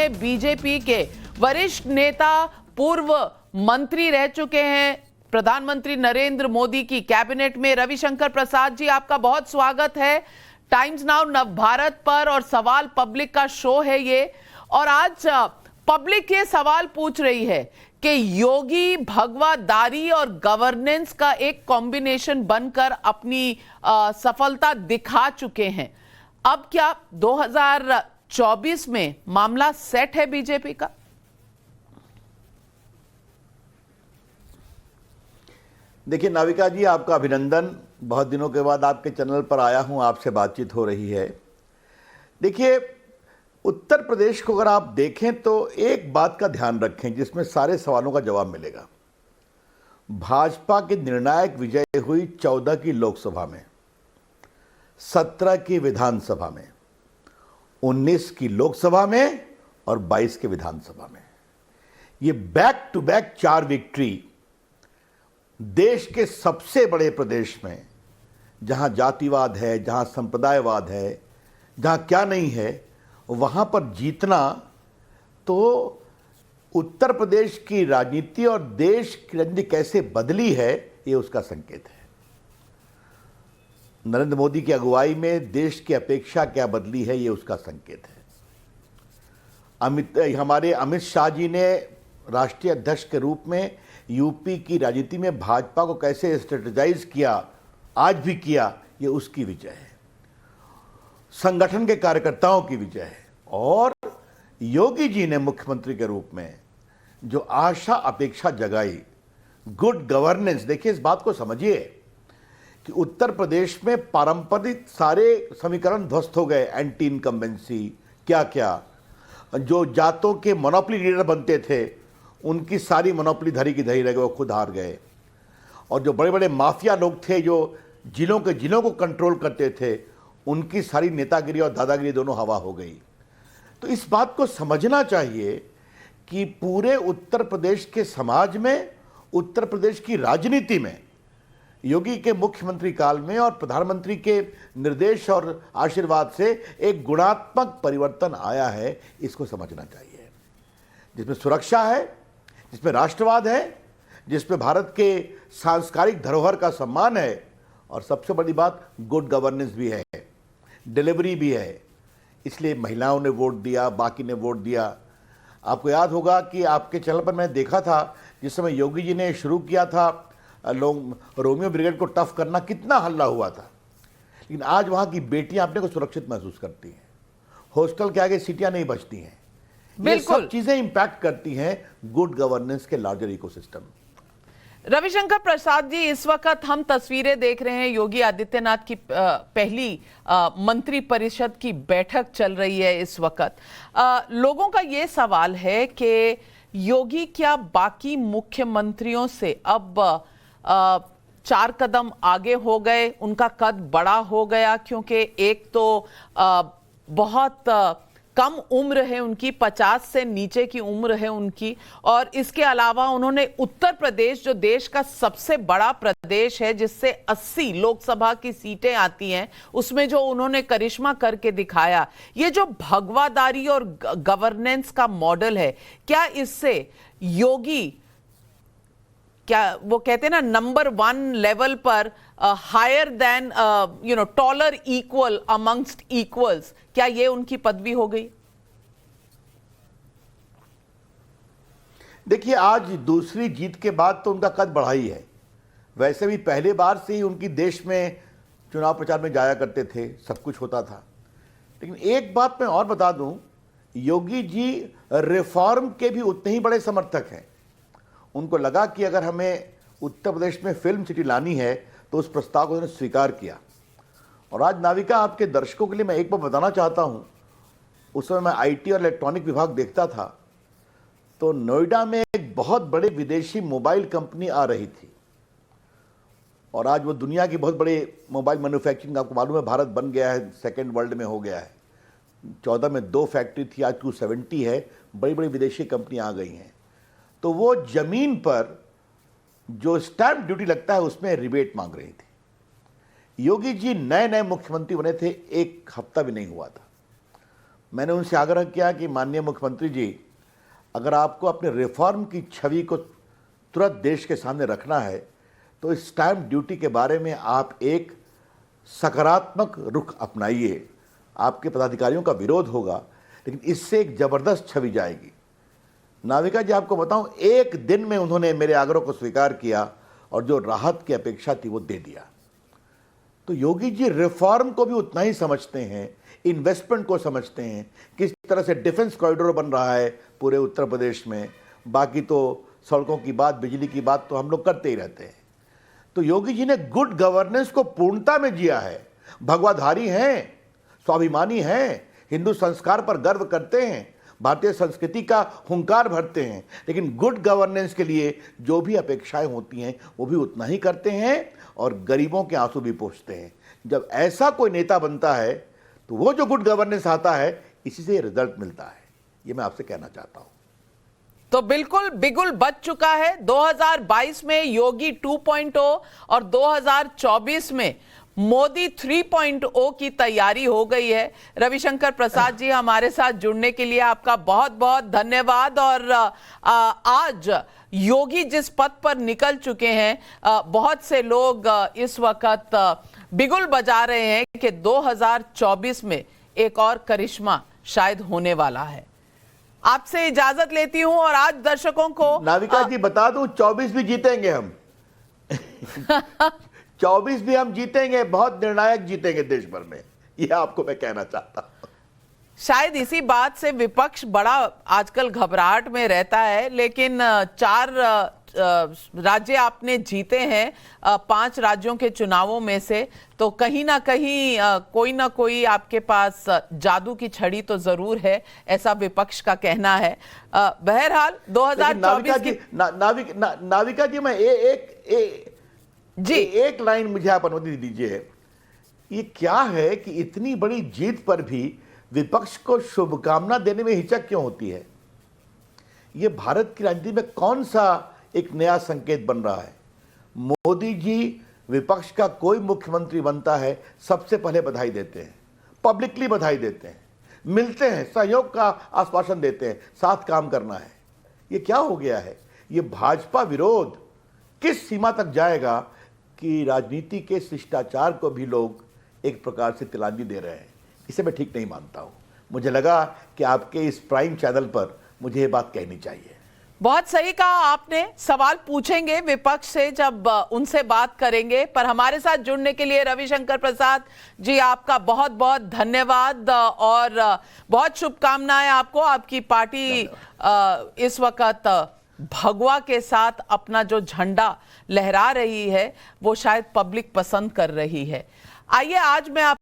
में बीजेपी के वरिष्ठ नेता, पूर्व मंत्री रह चुके हैं प्रधानमंत्री नरेंद्र मोदी की कैबिनेट में। रविशंकर प्रसाद जी, आपका बहुत स्वागत है टाइम्स नाउ नवभारत पर, और सवाल पब्लिक का शो है ये। और आज पब्लिक ये सवाल पूछ रही है कि योगी भगवादारी और गवर्नेंस का एक कॉम्बिनेशन बनकर अपनी सफलता दिखा चुके हैं। अब क्या 2024 में मामला सेट है बीजेपी का? देखिए नाविका जी, आपका अभिनंदन। बहुत दिनों के बाद आपके चैनल पर आया हूं, आपसे बातचीत हो रही है। देखिए, उत्तर प्रदेश को अगर आप देखें तो एक बात का ध्यान रखें जिसमें सारे सवालों का जवाब मिलेगा। भाजपा की निर्णायक विजय हुई 14 की लोकसभा में, 17 की विधानसभा में, 19 की लोकसभा में और 22 के विधानसभा में। ये बैक टू बैक 4 विक्ट्री देश के सबसे बड़े प्रदेश में, जहां जातिवाद है, जहां संप्रदायवाद है, जहां क्या नहीं है, वहां पर जीतना तो उत्तर प्रदेश की राजनीति और देश की राजनीति कैसे बदली है, ये उसका संकेत है। नरेंद्र मोदी की अगुवाई में देश की अपेक्षा क्या बदली है, ये उसका संकेत है। हमारे अमित शाह जी ने राष्ट्रीय अध्यक्ष के रूप में यूपी की राजनीति में भाजपा को कैसे स्ट्रेटेजाइज किया, आज भी किया, ये उसकी विजय है। संगठन के कार्यकर्ताओं की विजय है। और योगी जी ने मुख्यमंत्री के रूप में जो आशा अपेक्षा जगाई, गुड गवर्नेंस। देखिए, इस बात को समझिए कि उत्तर प्रदेश में पारंपरिक सारे समीकरण ध्वस्त हो गए। एंटी इनकम्बेंसी, क्या क्या, जो जातों के मोनोपोली लीडर बनते थे उनकी सारी मोनोपोली धरी की धरी रह गए, वो खुद हार गए। और जो बड़े बड़े माफिया लोग थे जो जिलों के जिलों को कंट्रोल करते थे, उनकी सारी नेतागिरी और दादागिरी दोनों हवा हो गई। तो इस बात को समझना चाहिए कि पूरे उत्तर प्रदेश के समाज में, उत्तर प्रदेश की राजनीति में योगी के मुख्यमंत्री काल में और प्रधानमंत्री के निर्देश और आशीर्वाद से एक गुणात्मक परिवर्तन आया है। इसको समझना चाहिए, जिसमें सुरक्षा है, जिसमें राष्ट्रवाद है, जिसमें भारत के सांस्कृतिक धरोहर का सम्मान है, और सबसे बड़ी बात गुड गवर्नेंस भी है, डिलीवरी भी है। इसलिए महिलाओं ने वोट दिया, बाकी ने वोट दिया। आपको याद होगा कि आपके चैनल पर मैंने देखा था जिस समय योगी जी ने शुरू किया था लोग रोमियो ब्रिगेड को टफ करना, कितना हल्ला हुआ था। लेकिन आज वहाँ की बेटियां अपने को सुरक्षित महसूस करती हैं, हॉस्टल के आगे सीटियां नहीं बचती हैं। ये सब चीजें इंपैक्ट करती हैं गुड गवर्नेंस के लार्जर इकोसिस्टम। रविशंकर प्रसाद जी, इस वक्त हम तस्वीरें देख रहे हैं, योगी आदित्यनाथ की पहली मंत्री परिषद की बैठक चल रही है इस वक्त। लोगों का ये सवाल है कि योगी क्या बाकी मुख्यमंत्रियों से अब 4 कदम आगे हो गए, उनका कद बड़ा हो गया? क्योंकि एक तो बहुत कम उम्र है उनकी, 50 से नीचे की उम्र है उनकी, और इसके अलावा उन्होंने उत्तर प्रदेश, जो देश का सबसे बड़ा प्रदेश है जिससे 80 लोकसभा की सीटें आती हैं, उसमें जो उन्होंने करिश्मा करके दिखाया, ये जो भगवादारी और गवर्नेंस का मॉडल है, क्या इससे योगी, क्या वो कहते हैं ना, नंबर 1 लेवल पर, higher than taller equal amongst equals, क्या ये उनकी पदवी हो गई? देखिए, आज दूसरी जीत के बाद तो उनका कद बढ़ा ही है। वैसे भी पहले बार से ही उनकी देश में चुनाव प्रचार में जाया करते थे, सब कुछ होता था। लेकिन एक बात मैं और बता दूं, योगी जी रिफॉर्म के भी उतने ही बड़े समर्थक हैं। उनको लगा कि अगर हमें उत्तर प्रदेश में फिल्म सिटी लानी है तो उस प्रस्ताव को उन्होंने स्वीकार किया। और आज नाविका, आपके दर्शकों के लिए मैं एक बार बताना चाहता हूं, उस समय मैं आईटी और इलेक्ट्रॉनिक विभाग देखता था, तो नोएडा में एक बहुत बड़े विदेशी मोबाइल कंपनी आ रही थी, और आज वो दुनिया की बहुत बड़े मोबाइल मैन्युफैक्चरिंग, आपको मालूम है भारत बन गया है, सेकेंड वर्ल्ड में हो गया है। 14 में 2 फैक्ट्री थी, आज 270 है, बड़ी बड़ी विदेशी कंपनी आ गई हैं। तो वो जमीन पर जो स्टैंप ड्यूटी लगता है उसमें रिबेट मांग रही थी। योगी जी नए नए मुख्यमंत्री बने थे, 1 हफ्ता भी नहीं हुआ था। मैंने उनसे आग्रह किया कि माननीय मुख्यमंत्री जी, अगर आपको अपने रिफॉर्म की छवि को तुरंत देश के सामने रखना है तो इस स्टैम्प ड्यूटी के बारे में आप एक सकारात्मक रुख अपनाइए। आपके पदाधिकारियों का विरोध होगा, लेकिन इससे एक ज़बरदस्त छवि जाएगी। नाविका जी, आपको बताऊं, एक दिन में उन्होंने मेरे आग्रह को स्वीकार किया और जो राहत की अपेक्षा थी वो दे दिया। तो योगी जी रिफॉर्म को भी उतना ही समझते हैं, इन्वेस्टमेंट को समझते हैं, किस तरह से डिफेंस कॉरिडोर बन रहा है पूरे उत्तर प्रदेश में। बाकी तो सड़कों की बात, बिजली की बात तो हम लोग करते ही रहते हैं। तो योगी जी ने गुड गवर्नेंस को पूर्णता में जिया है। भगवाधारी हैं, स्वाभिमानी हैं, हिंदू संस्कार पर गर्व करते हैं, भारतीय संस्कृति का हुंकार भरते हैं, लेकिन गुड गवर्नेंस के लिए जो भी अपेक्षाएं होती हैं वो भी उतना ही करते हैं और गरीबों के आंसू भी पोंछते हैं। जब ऐसा कोई नेता बनता है तो वो जो गुड गवर्नेंस आता है, इसी से रिजल्ट मिलता है। ये मैं आपसे कहना चाहता हूं। तो बिल्कुल बिगुल बज चुका है। 2022 में योगी 2.0 और 2024 में मोदी 3.0 की तैयारी हो गई है। रविशंकर प्रसाद जी, हमारे साथ जुड़ने के लिए आपका बहुत बहुत धन्यवाद। और आज योगी जिस पथ पर निकल चुके हैं, बहुत से लोग इस वक्त बिगुल बजा रहे हैं कि 2024 में एक और करिश्मा शायद होने वाला है। आपसे इजाजत लेती हूं और आज दर्शकों को नाविका जी बता दूं, 24 भी जीतेंगे हम। 24 भी हम जीतेंगे, बहुत निर्णायक जीतेंगे देश भर में, यह आपको मैं कहना चाहता हूं। शायद इसी बात से विपक्ष बड़ा आजकल घबराहट में रहता है, लेकिन 4 राज्य आपने जीते हैं 5 राज्यों के चुनावों में से, तो कहीं ना कहीं कोई ना कोई आपके पास जादू की छड़ी तो जरूर है, ऐसा विपक्ष का कहना है। बहरहाल 2024 की नाविका जी, मैं एक लाइन मुझे आप अनुमति दीजिए। ये क्या है कि इतनी बड़ी जीत पर भी विपक्ष को शुभकामना देने में हिचक क्यों होती है? ये भारत की राजनीति में कौन सा एक नया संकेत बन रहा है? मोदी जी विपक्ष का कोई मुख्यमंत्री बनता है, सबसे पहले बधाई देते हैं, पब्लिकली बधाई देते हैं, मिलते हैं, सहयोग का आश्वासन देते हैं, साथ काम करना है। ये क्या हो गया है? ये भाजपा विरोध किस सीमा तक जाएगा कि राजनीति के शिष्टाचार को भी लोग एक प्रकार से तिलांजी दे रहे हैं। इसे मैं ठीक नहीं मानता हूं। मुझे लगा कि आपके इस प्राइम चैनल पर मुझे ये बात कहनी चाहिए। बहुत सही कहा आपने। सवाल पूछेंगे विपक्ष से जब उनसे बात करेंगे, पर हमारे साथ जुड़ने के लिए रविशंकर प्रसाद जी, आपका बहुत बहुत धन्यवाद और बहुत शुभकामनाएं आपको। आपकी पार्टी इस वक्त भगवा के साथ अपना जो झंडा लहरा रही है वो शायद पब्लिक पसंद कर रही है। आइए आज मैं आप